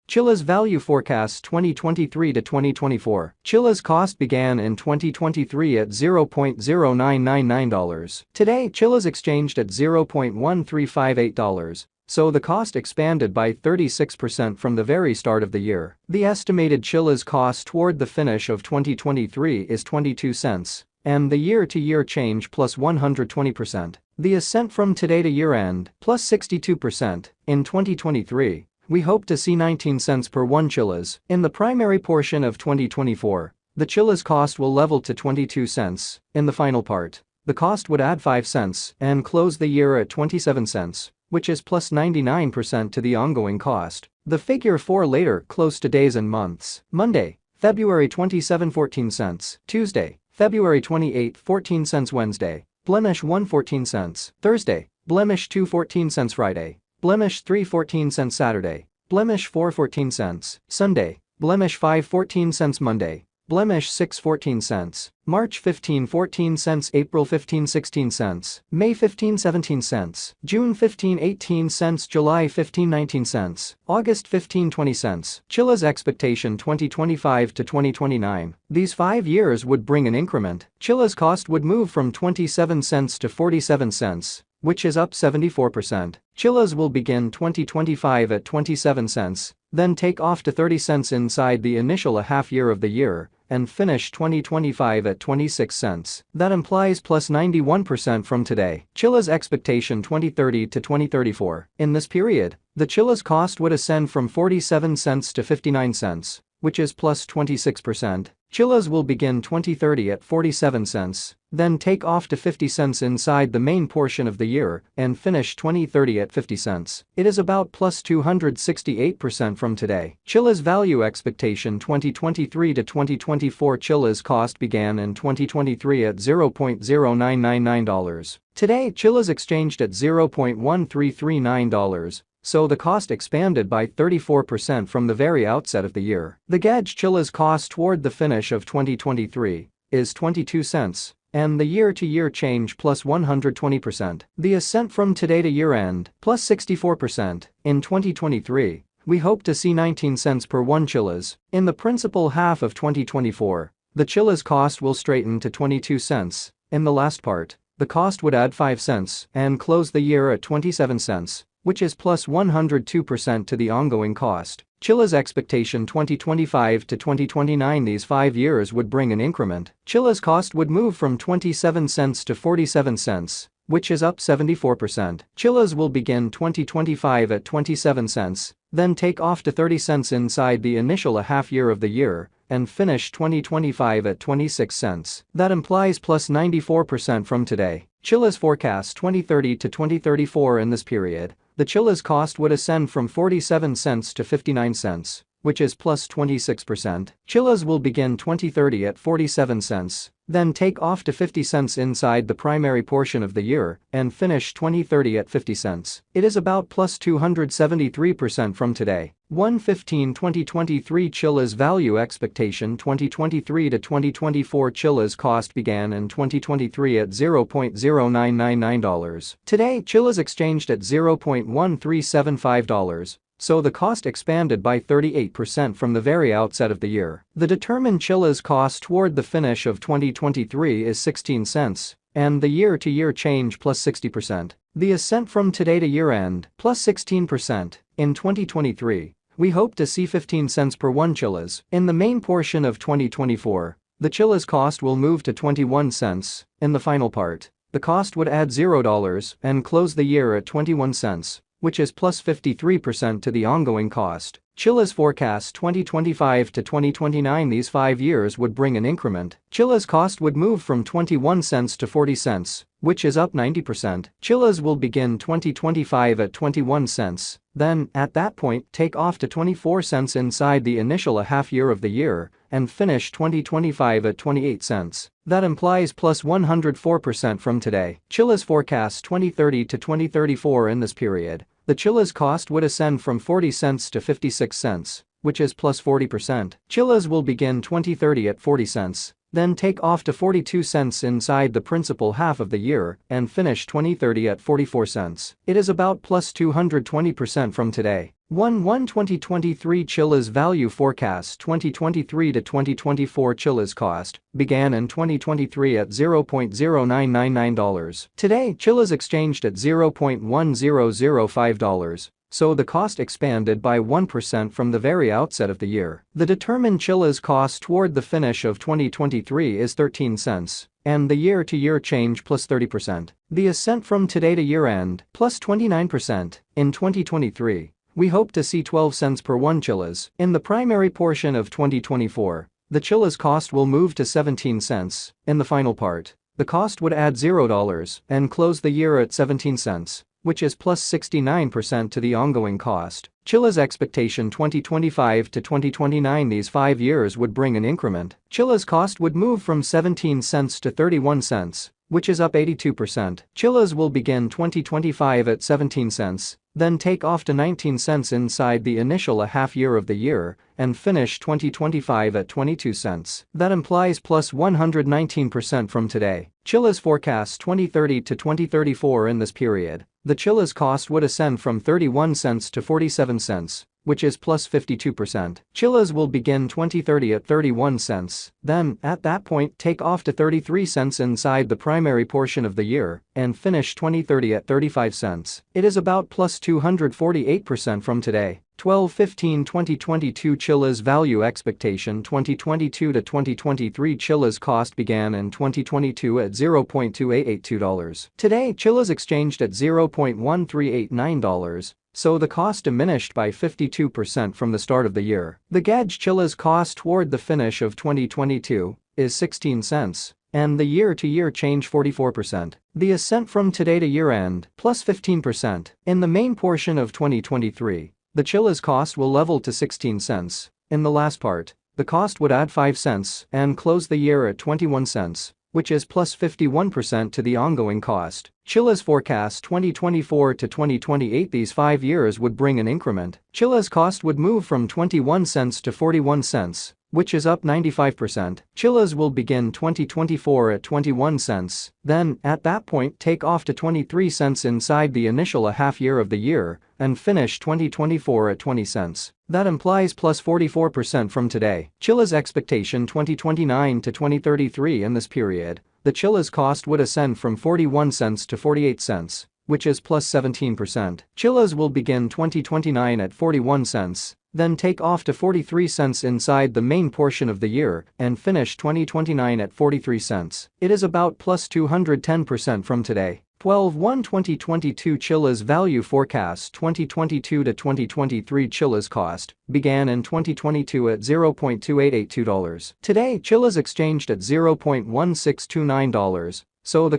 Chiliz value forecast 2023 to 2024. Chiliz cost began in 2023 at $0.0999. Today, Chiliz exchanged at $0.1358. So the cost expanded by 36% from the very start of the year. The estimated Chiliz cost toward the finish of 2023 is 22 cents. And the year-to-year change plus 120%. The ascent from today to year-end plus 62%. In 2023, we hope to see 19 cents per 1 Chiliz. In the primary portion of 2024, the Chiliz cost will level to 22 cents. In the final part, the cost would add 5 cents and close the year at 27 cents, which is plus 99% to the ongoing cost. The figure for later close to days and months. Monday, February 27, 14 cents. Tuesday, February 28, 14 cents. Wednesday, blemish 1, 14 cents. Thursday, blemish 2, 14 cents. Friday, blemish 3, 14 cents. Saturday, blemish 4, 14 cents. Sunday, blemish 5, 14 cents. Monday, blemish 6, 14 cents. March 15, 14 cents. April 15, 16 cents. May 15, 17 cents. June 15, 18 cents. July 15, 19 cents. August 15, 20 cents. Chiliz expectation 2025 to 2029. These 5 years would bring an increment. Chiliz cost would move from 27 cents to 47 cents, which is up 74%. Chiliz will begin 2025 at 27 cents, then take off to 30 cents inside the initial half year of the year, and finish 2025 at 26 cents. That implies plus 91% from today. Chiliz expectation 2030 to 2034. In this period, the Chiliz cost would ascend from 47 cents to 59 cents, which is plus 26%. Chiliz will begin 2030 at 47 cents, then take off to 50 cents inside the main portion of the year, and finish 2030 at 50 cents. It is about plus 268% from today. Chiliz value expectation 2023 to 2024. Chiliz cost began in 2023 at $0.0999. Today, Chiliz exchanged at $0.1339. So the cost expanded by 34% from the very outset of the year. The gauge Chiliz cost toward the finish of 2023 is 22 cents, and the year-to-year change plus 120%. The ascent from today to year-end plus 64%. In 2023, we hope to see 19 cents per 1 Chiliz. In the principal half of 2024, the Chiliz cost will straighten to 22 cents. In the last part, the cost would add 5 cents and close the year at 27 cents. Which is plus 102% to the ongoing cost. Chiliz expectation 2025 to 2029. These 5 years would bring an increment. Chiliz cost would move from 27 cents to 47 cents, which is up 74%. Chiliz will begin 2025 at 27 cents, then take off to 30 cents inside the initial half year of the year, and finish 2025 at 26 cents. That implies plus 94% from today. Chiliz forecast 2030 to 2034. In this period, the Chiliz cost would ascend from 47 cents to 59 cents, which is plus 26%. Chiliz will begin 2030 at 47 cents, then take off to 50 cents inside the primary portion of the year, and finish 2030 at 50 cents. It is about plus 273% from today. 1/15/2023 Chiliz value expectation 2023 to 2024. Chiliz cost began in 2023 at $0.0999. Today, Chiliz exchanged at $0.1375. So the cost expanded by 38% from the very outset of the year. The determined Chiliz cost toward the finish of 2023 is 16 cents, and the year-to-year change plus 60%. The ascent from today to year-end plus 16%. In 2023, we hope to see 15 cents per 1 Chiliz. In the main portion of 2024, the Chiliz cost will move to 21 cents. In the final part, the cost would add $0 and close the year at 21 cents. Which is plus 53% to the ongoing cost. Chiliz forecast 2025 to 2029. These 5 years would bring an increment. Chiliz cost would move from 21 cents to 40 cents, which is up 90%. Chiliz will begin 2025 at 21 cents, then, at that point, take off to 24 cents inside the initial half year of the year, and finish 2025 at 28 cents. That implies plus 104% from today. Chiliz forecast 2030 to 2034. In this period, the Chiliz cost would ascend from 40 cents to 56 cents, which is plus 40%. Chiliz will begin 2030 at 40 cents, then take off to 42 cents inside the principal half of the year, and finish 2030 at 44 cents. It is about plus 220% from today. 2023 Chiliz value forecast. 2023 to 2024 Chiliz cost began in 2023 at $0.0999. Today, Chiliz exchanged at $0.1005. So the cost expanded by 1% from the very outset of the year. The determined Chiliz cost toward the finish of 2023 is 13 cents, and the year-to-year change plus 30%. The ascent from today to year-end plus 29%. In 2023, we hope to see 12 cents per 1 Chiliz. In the primary portion of 2024, the Chiliz cost will move to 17 cents. In the final part, the cost would add $0 and close the year at 17 cents. Which is plus 69% to the ongoing cost. Chiliz expectation 2025 to 2029. These 5 years would bring an increment. Chiliz cost would move from 17 cents to 31 cents, which is up 82%. Chiliz will begin 2025 at 17 cents, then take off to 19 cents inside the initial half year of the year, and finish 2025 at 22 cents. That implies plus 119% from today. Chiliz forecasts 2030 to 2034. In this period, the Chiliz cost would ascend from 31 cents to 47 cents, which is plus 52%. Chiliz will begin 2030 at 31 cents, then, at that point, take off to 33 cents inside the primary portion of the year, and finish 2030 at 35 cents. It is about plus 248% from today. 12/15/2022 Chiliz value expectation. 2022 to 2023 Chiliz cost began in 2022 at $0.2882. Today, Chiliz exchanged at $0.1389. So the cost diminished by 52% from the start of the year. The gauge Chiliz cost toward the finish of 2022 is 16 cents, and the year-to-year change 44%. The ascent from today to year-end plus 15%. In the main portion of 2023, the Chiliz cost will level to 16 cents. In the last part, the cost would add 5 cents and close the year at 21 cents, which is plus 51% to the ongoing cost. Chiliz forecast 2024 to 2028. These 5 years would bring an increment. Chiliz cost would move from 21 cents to 41 cents, which is up 95%. Chiliz will begin 2024 at 21 cents, then, at that point, take off to 23 cents inside the initial half year of the year, and finish 2024 at 20 cents. That implies plus 44% from today. Chiliz expectation 2029 to 2033. In this period, the Chiliz cost would ascend from 41 cents to 48 cents, which is plus 17%. Chiliz will begin 2029 at 41 cents, then take off to 43 cents inside the main portion of the year, and finish 2029 at 43 cents. It is about plus 210% from today. 12/1/2022 Chiliz value forecast. 2022 to 2023 Chiliz cost began in 2022 at $0.2882. Today, Chiliz exchanged at $0.1629. So the